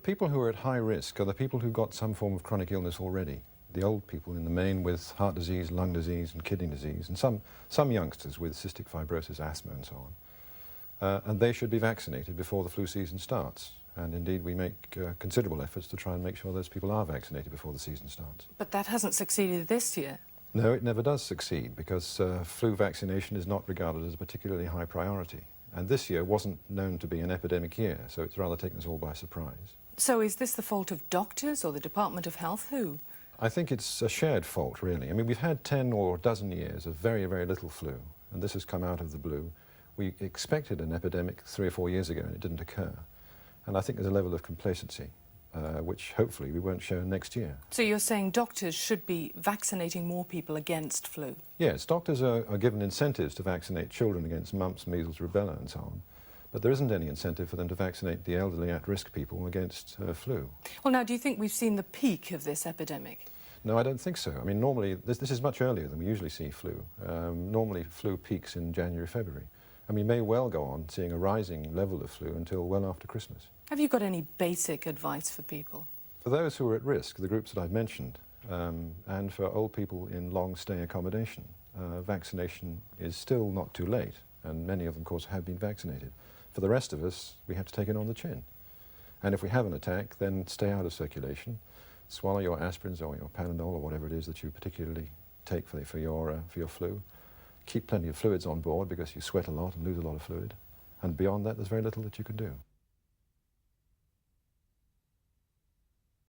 people who are at high risk are the people who got some form of chronic illness already. The old people in the main with heart disease, lung disease and kidney disease, and some youngsters with cystic fibrosis, asthma and so on. And they should be vaccinated before the flu season starts. And indeed we make considerable efforts to try and make sure those people are vaccinated before the season starts. But that hasn't succeeded this year. No, it never does succeed because flu vaccination is not regarded as a particularly high priority. And this year wasn't known to be an epidemic year, so it's rather taken us all by surprise. So is this the fault of doctors or the Department of Health? Who? I think it's a shared fault, really. I mean, we've had 10 or a dozen years of very, very little flu, and this has come out of the blue. We expected an epidemic 3 or 4 years ago, and it didn't occur. And I think there's a level of complacency, which hopefully we won't show next year. So you're saying doctors should be vaccinating more people against flu? Yes, doctors are given incentives to vaccinate children against mumps, measles, rubella and so on. But there isn't any incentive for them to vaccinate the elderly at-risk people against flu. Well, now, do you think we've seen the peak of this epidemic? No, I don't think so. I mean, normally, this is much earlier than we usually see flu. Normally, flu peaks in January, February. And we may well go on seeing a rising level of flu until well after Christmas. Have you got any basic advice for people? For those who are at risk, the groups that I've mentioned, and for old people in long-stay accommodation, vaccination is still not too late, and many of them, of course, have been vaccinated. For the rest of us, we have to take it on the chin. And if we have an attack, then stay out of circulation, swallow your aspirins or your Panadol or whatever it is that you particularly take for your flu. Keep plenty of fluids on board because you sweat a lot and lose a lot of fluid. And beyond that, there's very little that you can do.